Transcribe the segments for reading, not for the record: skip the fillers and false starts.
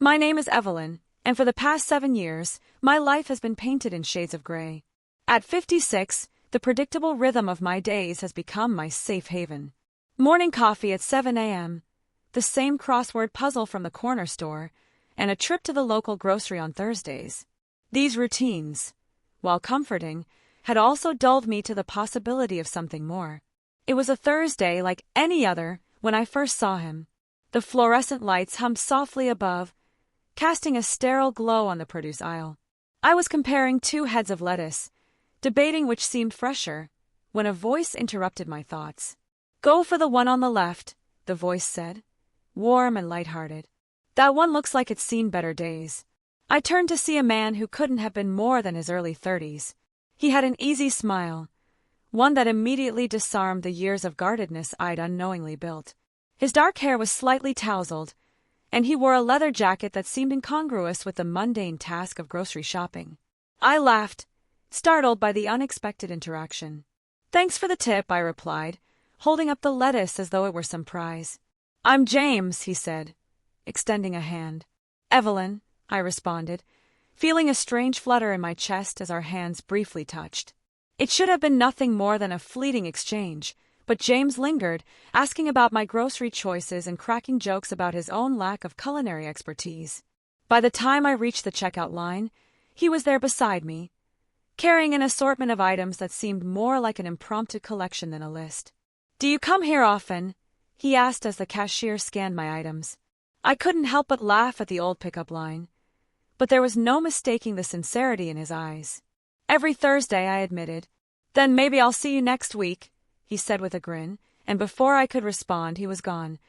My name is Evelyn, and for the past 7 years, my life has been painted in shades of gray. At 56, the predictable rhythm of my days has become my safe haven. Morning coffee at 7 a.m., the same crossword puzzle from the corner store, and a trip to the local grocery on Thursdays. These routines, while comforting, had also dulled me to the possibility of something more. It was a Thursday like any other when I first saw him. The fluorescent lights hummed softly above, casting a sterile glow on the produce aisle. I was comparing 2 heads of lettuce, debating which seemed fresher, when a voice interrupted my thoughts. "Go for the one on the left," the voice said, warm and lighthearted. "That one looks like it's seen better days." I turned to see a man who couldn't have been more than his early 30s. He had an easy smile, one that immediately disarmed the years of guardedness I'd unknowingly built. His dark hair was slightly tousled, and he wore a leather jacket that seemed incongruous with the mundane task of grocery shopping. I laughed, startled by the unexpected interaction. "Thanks for the tip," I replied, holding up the lettuce as though it were some prize. "I'm James," he said, extending a hand. "Evelyn," I responded, feeling a strange flutter in my chest as our hands briefly touched. It should have been nothing more than a fleeting exchange, but James lingered, asking about my grocery choices and cracking jokes about his own lack of culinary expertise. By the time I reached the checkout line, he was there beside me, carrying an assortment of items that seemed more like an impromptu collection than a list. "Do you come here often?" he asked as the cashier scanned my items. I couldn't help but laugh at the old pickup line, but there was no mistaking the sincerity in his eyes. "Every Thursday," I admitted. "Then maybe I'll see you next week," he said with a grin, and before I could respond he was gone,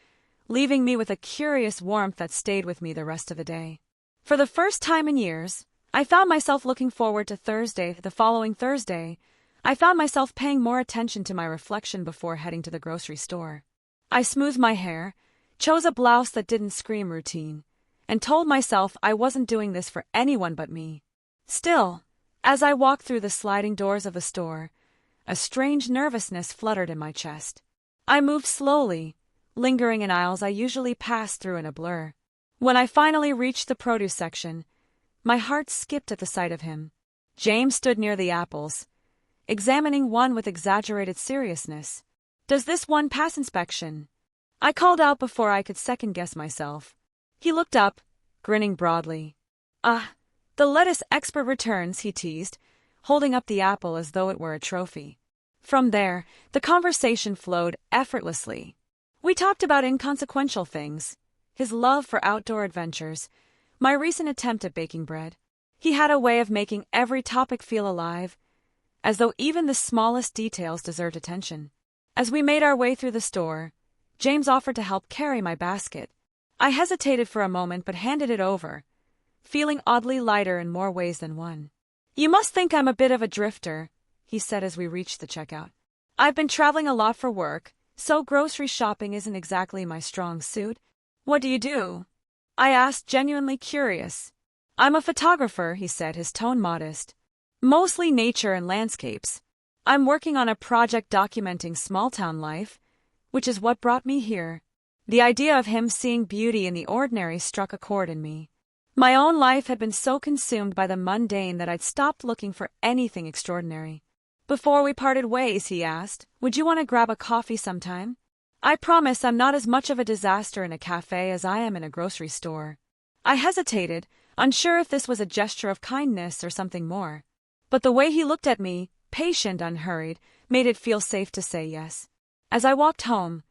leaving me with a curious warmth that stayed with me the rest of the day. For the first time in years, I found myself looking forward to Thursday. The following Thursday, I found myself paying more attention to my reflection before heading to the grocery store. I smoothed my hair, chose a blouse that didn't scream routine, and told myself I wasn't doing this for anyone but me. Still, as I walked through the sliding doors of the store, a strange nervousness fluttered in my chest. I moved slowly, lingering in aisles I usually passed through in a blur. When I finally reached the produce section, my heart skipped at the sight of him. James stood near the apples, examining one with exaggerated seriousness. "Does this one pass inspection?" I called out before I could second-guess myself. He looked up, grinning broadly. The lettuce expert returns," he teased, holding up the apple as though it were a trophy. From there, the conversation flowed effortlessly. We talked about inconsequential things, his love for outdoor adventures, my recent attempt at baking bread. He had a way of making every topic feel alive, as though even the smallest details deserved attention. As we made our way through the store, James offered to help carry my basket. I hesitated for a moment but handed it over, feeling oddly lighter in more ways than one. "You must think I'm a bit of a drifter," he said as we reached the checkout. "I've been traveling a lot for work, so grocery shopping isn't exactly my strong suit." "What do you do?" I asked, genuinely curious. "I'm a photographer," he said, his tone modest. "Mostly nature and landscapes. I'm working on a project documenting small-town life, which is what brought me here." The idea of him seeing beauty in the ordinary struck a chord in me. My own life had been so consumed by the mundane that I'd stopped looking for anything extraordinary. Before we parted ways, he asked, "Would you want to grab a coffee sometime? I promise I'm not as much of a disaster in a cafe as I am in a grocery store." I hesitated, unsure if this was a gesture of kindness or something more. But the way he looked at me, patient, unhurried, made it feel safe to say yes. As I walked home,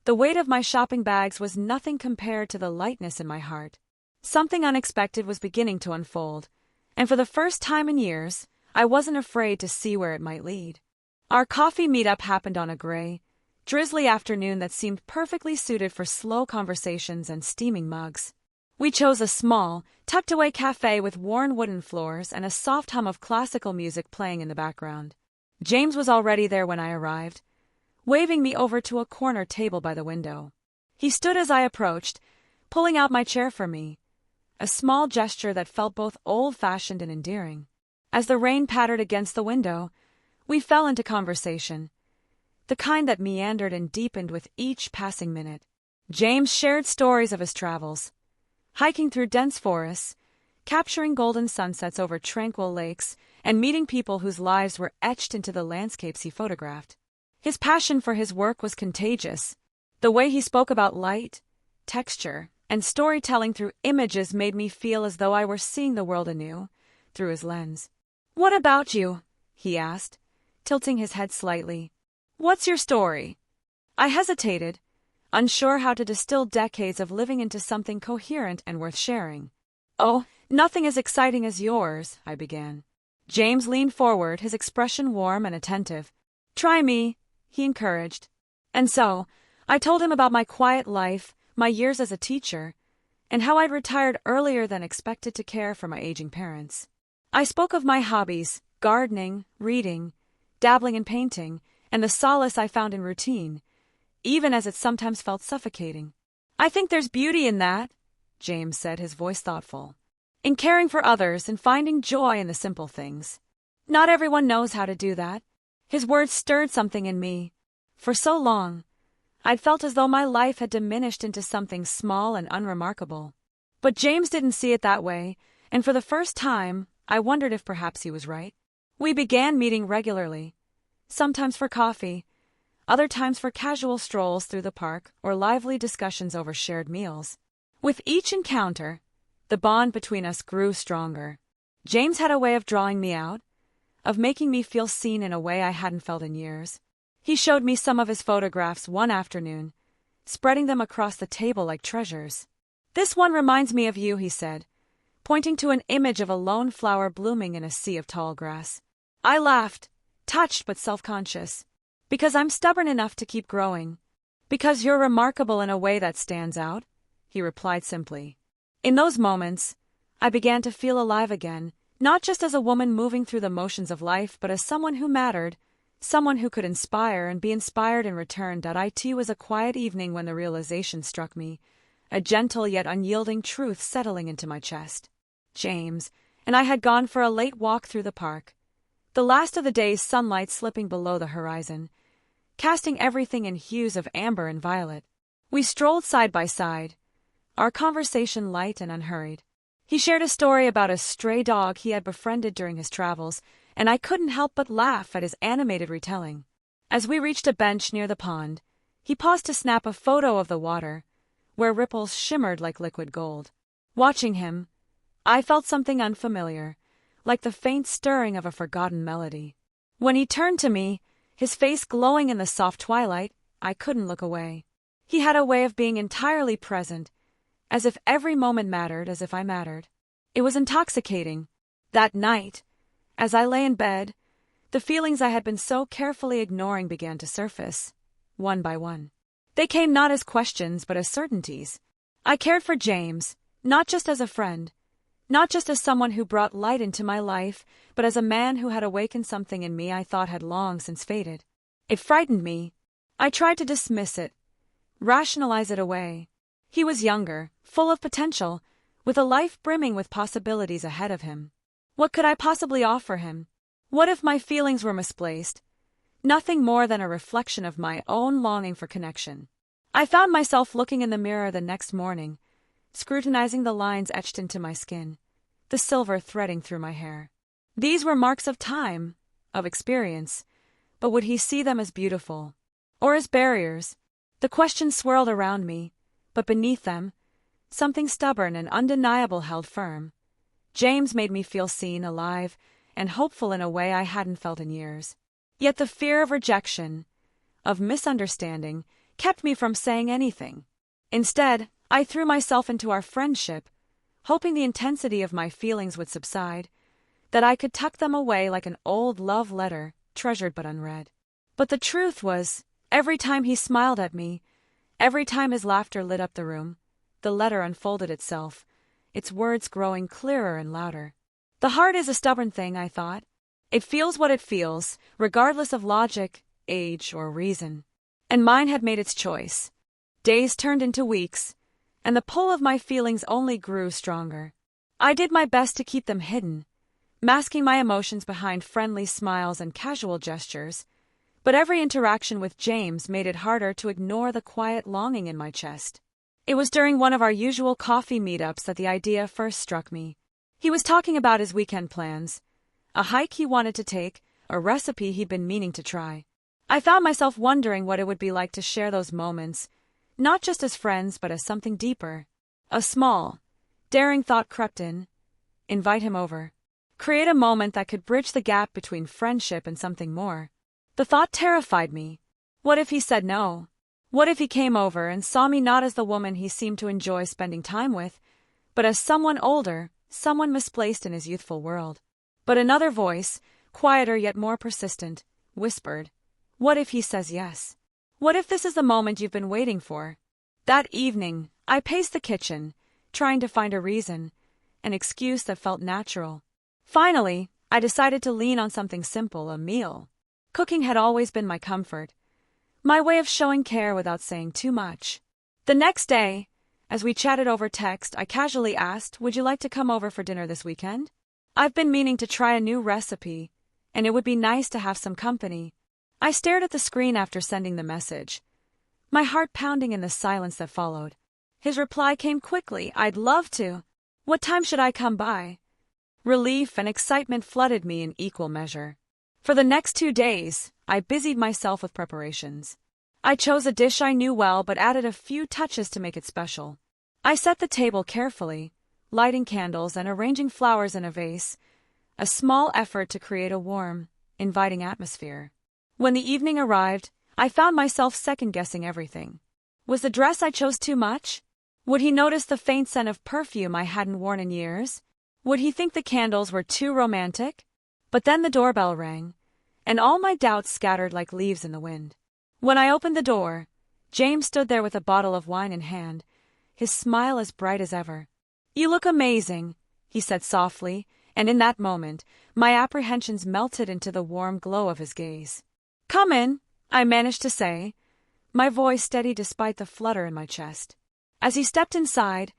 the weight of my shopping bags was nothing compared to the lightness in my heart. Something unexpected was beginning to unfold, and for the first time in years, I wasn't afraid to see where it might lead. Our coffee meetup happened on a gray, drizzly afternoon that seemed perfectly suited for slow conversations and steaming mugs. We chose a small, tucked-away cafe with worn wooden floors and a soft hum of classical music playing in the background. James was already there when I arrived, waving me over to a corner table by the window. He stood as I approached, pulling out my chair for me, a small gesture that felt both old-fashioned and endearing. As the rain pattered against the window, we fell into conversation, the kind that meandered and deepened with each passing minute. James shared stories of his travels, hiking through dense forests, capturing golden sunsets over tranquil lakes, and meeting people whose lives were etched into the landscapes he photographed. His passion for his work was contagious. The way he spoke about light, texture, and storytelling through images made me feel as though I were seeing the world anew, through his lens. "What about you?" he asked, tilting his head slightly. "What's your story?" I hesitated, unsure how to distill decades of living into something coherent and worth sharing. "Oh, nothing as exciting as yours," I began. James leaned forward, his expression warm and attentive. "Try me," he encouraged. And so, I told him about my quiet life, my years as a teacher, and how I'd retired earlier than expected to care for my aging parents. I spoke of my hobbies, gardening, reading, dabbling in painting, and the solace I found in routine, even as it sometimes felt suffocating. "I think there's beauty in that," James said, his voice thoughtful. "In caring for others and finding joy in the simple things. Not everyone knows how to do that." His words stirred something in me. For so long, I'd felt as though my life had diminished into something small and unremarkable. But James didn't see it that way, and for the first time, I wondered if perhaps he was right. We began meeting regularly, sometimes for coffee, other times for casual strolls through the park or lively discussions over shared meals. With each encounter, the bond between us grew stronger. James had a way of drawing me out, of making me feel seen in a way I hadn't felt in years. He showed me some of his photographs one afternoon, spreading them across the table like treasures. "This one reminds me of you," he said, pointing to an image of a lone flower blooming in a sea of tall grass. I laughed, touched but self-conscious. "Because I'm stubborn enough to keep growing. Because you're remarkable in a way that stands out," he replied simply. In those moments, I began to feel alive again, not just as a woman moving through the motions of life, but as someone who mattered, someone who could inspire and be inspired in return. It was a quiet evening when the realization struck me, a gentle yet unyielding truth settling into my chest. James and I had gone for a late walk through the park, the last of the day's sunlight slipping below the horizon, casting everything in hues of amber and violet. We strolled side by side, our conversation light and unhurried. He shared a story about a stray dog he had befriended during his travels, and I couldn't help but laugh at his animated retelling. As we reached a bench near the pond, he paused to snap a photo of the water, where ripples shimmered like liquid gold. Watching him, I felt something unfamiliar, like the faint stirring of a forgotten melody. When he turned to me, his face glowing in the soft twilight, I couldn't look away. He had a way of being entirely present, as if every moment mattered, as if I mattered. It was intoxicating. That night, as I lay in bed, the feelings I had been so carefully ignoring began to surface, one by one. They came not as questions but as certainties. I cared for James, not just as a friend, not just as someone who brought light into my life, but as a man who had awakened something in me I thought had long since faded. It frightened me. I tried to dismiss it, rationalize it away. He was younger, full of potential, with a life brimming with possibilities ahead of him. What could I possibly offer him? What if my feelings were misplaced? Nothing more than a reflection of my own longing for connection. I found myself looking in the mirror the next morning, scrutinizing the lines etched into my skin, the silver threading through my hair. These were marks of time, of experience, but would he see them as beautiful? Or as barriers? The questions swirled around me, but beneath them, something stubborn and undeniable held firm. James made me feel seen, alive, and hopeful in a way I hadn't felt in years. Yet the fear of rejection, of misunderstanding, kept me from saying anything. Instead, I threw myself into our friendship, hoping the intensity of my feelings would subside, that I could tuck them away like an old love letter, treasured but unread. But the truth was, every time he smiled at me, every time his laughter lit up the room, the letter unfolded itself, its words growing clearer and louder. The heart is a stubborn thing, I thought. It feels what it feels, regardless of logic, age, or reason. And mine had made its choice. Days turned into weeks, and the pull of my feelings only grew stronger. I did my best to keep them hidden, masking my emotions behind friendly smiles and casual gestures, but every interaction with James made it harder to ignore the quiet longing in my chest. It was during one of our usual coffee meetups that the idea first struck me. He was talking about his weekend plans, a hike he wanted to take, a recipe he'd been meaning to try. I found myself wondering what it would be like to share those moments, not just as friends but as something deeper. A small, daring thought crept in. Invite him over. Create a moment that could bridge the gap between friendship and something more. The thought terrified me. What if he said no? What if he came over and saw me not as the woman he seemed to enjoy spending time with, but as someone older, someone misplaced in his youthful world? But another voice, quieter yet more persistent, whispered, "What if he says yes? What if this is the moment you've been waiting for?" That evening, I paced the kitchen, trying to find a reason, an excuse that felt natural. Finally, I decided to lean on something simple, a meal. Cooking had always been my comfort, my way of showing care without saying too much. The next day, as we chatted over text, I casually asked, "Would you like to come over for dinner this weekend? I've been meaning to try a new recipe, and it would be nice to have some company." I stared at the screen after sending the message, my heart pounding in the silence that followed. His reply came quickly, "I'd love to. What time should I come by?" Relief and excitement flooded me in equal measure. For the next 2 days, I busied myself with preparations. I chose a dish I knew well but added a few touches to make it special. I set the table carefully, lighting candles and arranging flowers in a vase, a small effort to create a warm, inviting atmosphere. When the evening arrived, I found myself second-guessing everything. Was the dress I chose too much? Would he notice the faint scent of perfume I hadn't worn in years? Would he think the candles were too romantic? But then the doorbell rang, and all my doubts scattered like leaves in the wind. When I opened the door, James stood there with a bottle of wine in hand, his smile as bright as ever. "You look amazing," he said softly, and in that moment, my apprehensions melted into the warm glow of his gaze. "Come in," I managed to say, my voice steady despite the flutter in my chest. As he stepped inside,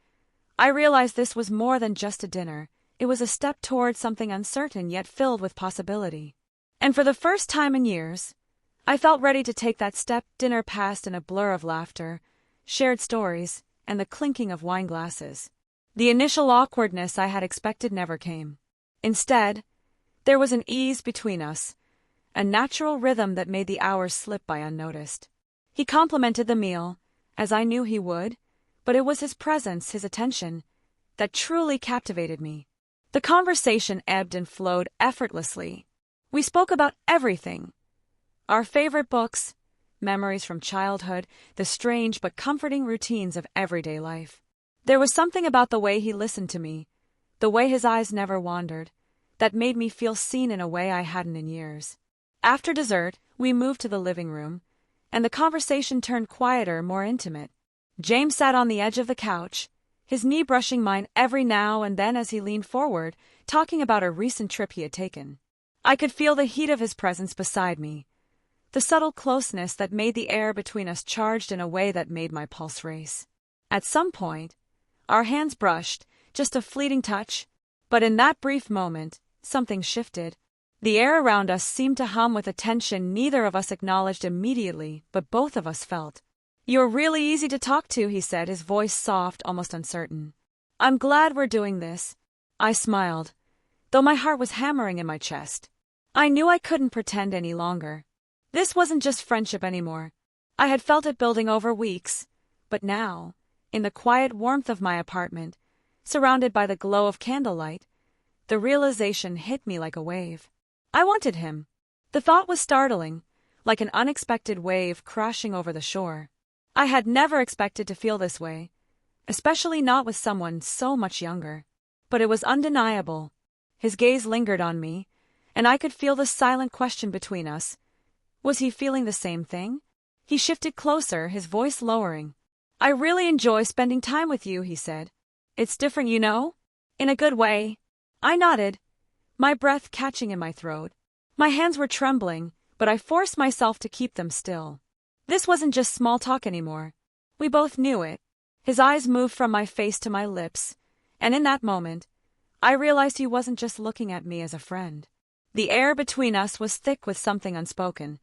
I realized this was more than just a dinner. It was a step toward something uncertain yet filled with possibility. And for the first time in years, I felt ready to take that step. Dinner passed in a blur of laughter, shared stories, and the clinking of wine glasses. The initial awkwardness I had expected never came. Instead, there was an ease between us, a natural rhythm that made the hours slip by unnoticed. He complimented the meal, as I knew he would, but it was his presence, his attention, that truly captivated me. The conversation ebbed and flowed effortlessly. We spoke about everything. Our favorite books, memories from childhood, the strange but comforting routines of everyday life. There was something about the way he listened to me, the way his eyes never wandered, that made me feel seen in a way I hadn't in years. After dessert, we moved to the living room, and the conversation turned quieter, more intimate. James sat on the edge of the couch, his knee brushing mine every now and then as he leaned forward, talking about a recent trip he had taken. I could feel the heat of his presence beside me, the subtle closeness that made the air between us charged in a way that made my pulse race. At some point, our hands brushed, just a fleeting touch, but in that brief moment, something shifted. The air around us seemed to hum with a tension neither of us acknowledged immediately, but both of us felt. "You're really easy to talk to," he said, his voice soft, almost uncertain. "I'm glad we're doing this." I smiled, though my heart was hammering in my chest. I knew I couldn't pretend any longer. This wasn't just friendship anymore. I had felt it building over weeks, but now, in the quiet warmth of my apartment, surrounded by the glow of candlelight, the realization hit me like a wave. I wanted him. The thought was startling, like an unexpected wave crashing over the shore. I had never expected to feel this way, especially not with someone so much younger. But it was undeniable. His gaze lingered on me, and I could feel the silent question between us. Was he feeling the same thing? He shifted closer, his voice lowering. "I really enjoy spending time with you," he said. "It's different, you know? In a good way." I nodded, my breath catching in my throat. My hands were trembling, but I forced myself to keep them still. This wasn't just small talk anymore. We both knew it. His eyes moved from my face to my lips, and in that moment, I realized he wasn't just looking at me as a friend. The air between us was thick with something unspoken,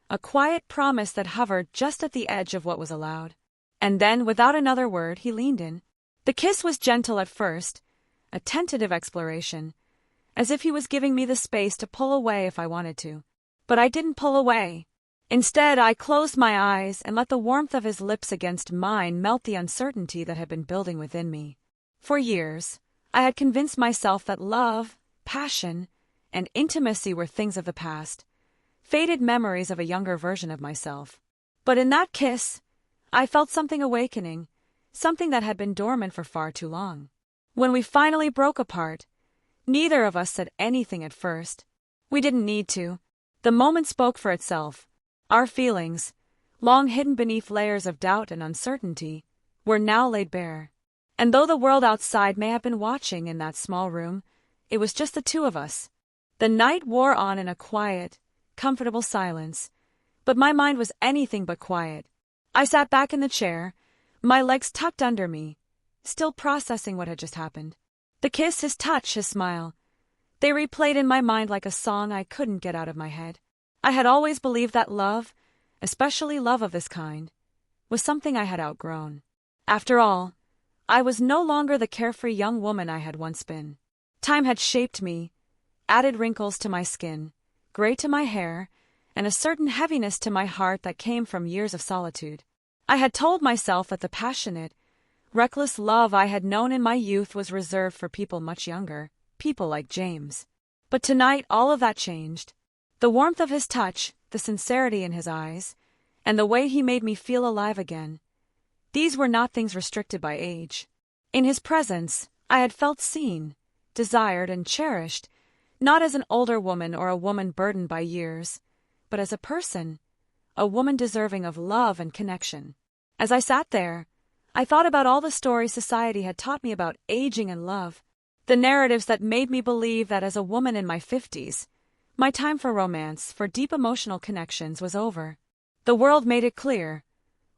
a quiet promise that hovered just at the edge of what was allowed. And then, without another word, he leaned in. The kiss was gentle at first, a tentative exploration, as if he was giving me the space to pull away if I wanted to. But I didn't pull away. Instead, I closed my eyes and let the warmth of his lips against mine melt the uncertainty that had been building within me. For years, I had convinced myself that love, passion, and intimacy were things of the past, faded memories of a younger version of myself. But in that kiss, I felt something awakening, something that had been dormant for far too long. When we finally broke apart, neither of us said anything at first. We didn't need to. The moment spoke for itself. Our feelings, long hidden beneath layers of doubt and uncertainty, were now laid bare. And though the world outside may have been watching in that small room, it was just the two of us. The night wore on in a quiet, comfortable silence, but my mind was anything but quiet. I sat back in the chair, my legs tucked under me, still processing what had just happened. The kiss, his touch, his smile. They replayed in my mind like a song I couldn't get out of my head. I had always believed that love, especially love of this kind, was something I had outgrown. After all, I was no longer the carefree young woman I had once been. Time had shaped me, added wrinkles to my skin, gray to my hair, and a certain heaviness to my heart that came from years of solitude. I had told myself that the passionate, reckless love I had known in my youth was reserved for people much younger, people like James. But tonight all of that changed. The warmth of his touch, the sincerity in his eyes, and the way he made me feel alive again, these were not things restricted by age. In his presence, I had felt seen, desired, and cherished, not as an older woman or a woman burdened by years, but as a person, a woman deserving of love and connection. As I sat there, I thought about all the stories society had taught me about aging and love, the narratives that made me believe that as a woman in my 50s, my time for romance, for deep emotional connections was over. The world made it clear.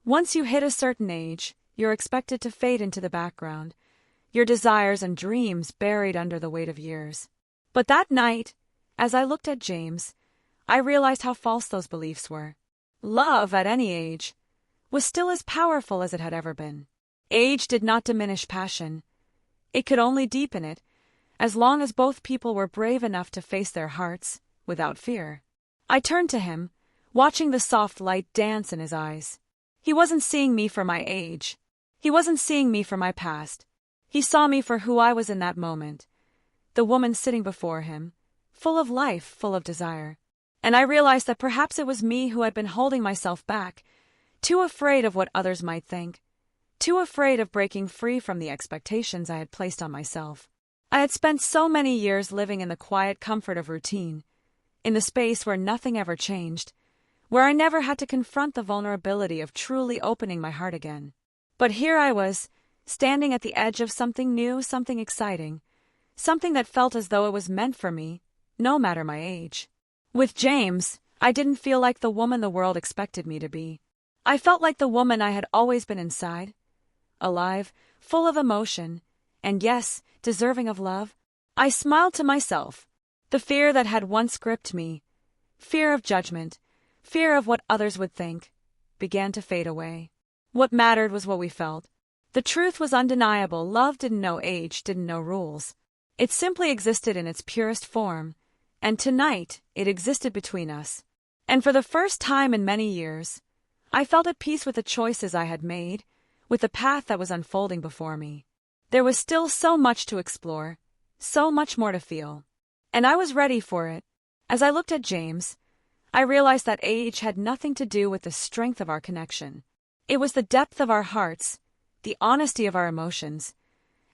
Once you hit a certain age, you're expected to fade into the background, your desires and dreams buried under the weight of years. But that night, as I looked at James, I realized how false those beliefs were. Love, at any age, was still as powerful as it had ever been. Age did not diminish passion. It could only deepen it, as long as both people were brave enough to face their hearts, without fear. I turned to him, watching the soft light dance in his eyes. He wasn't seeing me for my age. He wasn't seeing me for my past. He saw me for who I was in that moment, the woman sitting before him, full of life, full of desire. And I realized that perhaps it was me who had been holding myself back, too afraid of what others might think, too afraid of breaking free from the expectations I had placed on myself. I had spent so many years living in the quiet comfort of routine, in the space where nothing ever changed, where I never had to confront the vulnerability of truly opening my heart again. But here I was, standing at the edge of something new, something exciting, something that felt as though it was meant for me, no matter my age. With James, I didn't feel like the woman the world expected me to be. I felt like the woman I had always been inside, alive, full of emotion, and yes, deserving of love. I smiled to myself. The fear that had once gripped me, fear of judgment, fear of what others would think, began to fade away. What mattered was what we felt. The truth was undeniable. Love didn't know age, didn't know rules. It simply existed in its purest form, and tonight it existed between us. And for the first time in many years, I felt at peace with the choices I had made, with the path that was unfolding before me. There was still so much to explore, so much more to feel. And I was ready for it. As I looked at James, I realized that age had nothing to do with the strength of our connection. It was the depth of our hearts, the honesty of our emotions,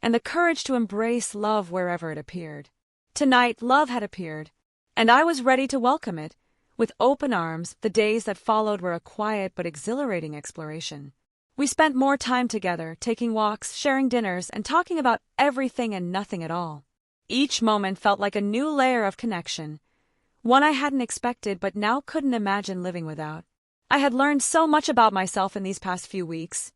and the courage to embrace love wherever it appeared. Tonight, love had appeared, and I was ready to welcome it, with open arms. The days that followed were a quiet but exhilarating exploration. We spent more time together, taking walks, sharing dinners, and talking about everything and nothing at all. Each moment felt like a new layer of connection, one I hadn't expected but now couldn't imagine living without. I had learned so much about myself in these past few weeks,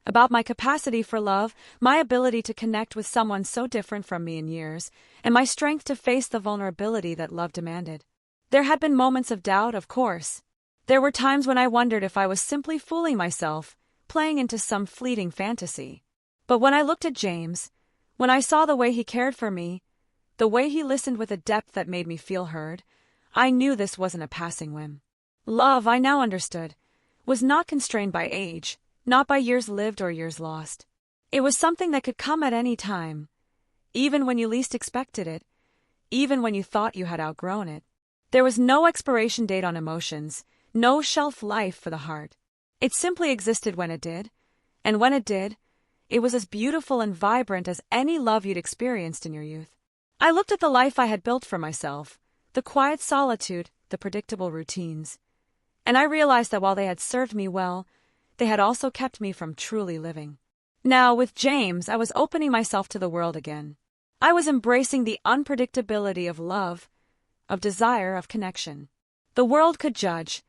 about my capacity for love, my ability to connect with someone so different from me in years, and my strength to face the vulnerability that love demanded. There had been moments of doubt, of course. There were times when I wondered if I was simply fooling myself, playing into some fleeting fantasy. But when I looked at James, when I saw the way he cared for me, the way he listened with a depth that made me feel heard, I knew this wasn't a passing whim. Love, I now understood, was not constrained by age, not by years lived or years lost. It was something that could come at any time, even when you least expected it, even when you thought you had outgrown it. There was no expiration date on emotions, no shelf life for the heart. It simply existed when it did, and when it did, it was as beautiful and vibrant as any love you'd experienced in your youth. I looked at the life I had built for myself, the quiet solitude, the predictable routines, and I realized that while they had served me well, they had also kept me from truly living. Now, with James, I was opening myself to the world again. I was embracing the unpredictability of love, of desire, of connection. The world could judge.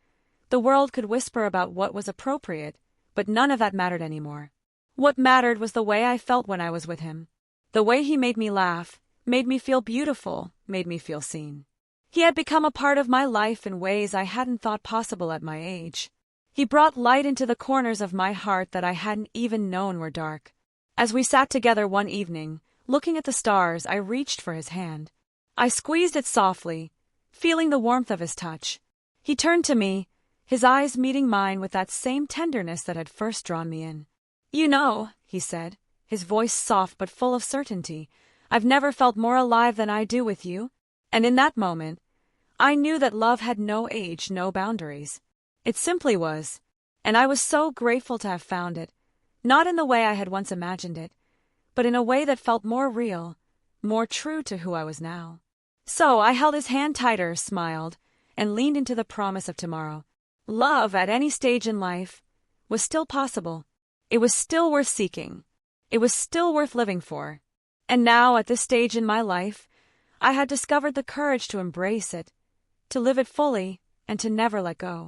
The world could whisper about what was appropriate, but none of that mattered anymore. What mattered was the way I felt when I was with him. The way he made me laugh, made me feel beautiful, made me feel seen. He had become a part of my life in ways I hadn't thought possible at my age. He brought light into the corners of my heart that I hadn't even known were dark. As we sat together one evening, looking at the stars, I reached for his hand. I squeezed it softly, feeling the warmth of his touch. He turned to me, his eyes meeting mine with that same tenderness that had first drawn me in. "You know," he said, his voice soft but full of certainty, "I've never felt more alive than I do with you." And in that moment, I knew that love had no age, no boundaries. It simply was, and I was so grateful to have found it, not in the way I had once imagined it, but in a way that felt more real, more true to who I was now. So I held his hand tighter, smiled, and leaned into the promise of tomorrow. Love, at any stage in life, was still possible. It was still worth seeking. It was still worth living for. And now, at this stage in my life, I had discovered the courage to embrace it, to live it fully, and to never let go.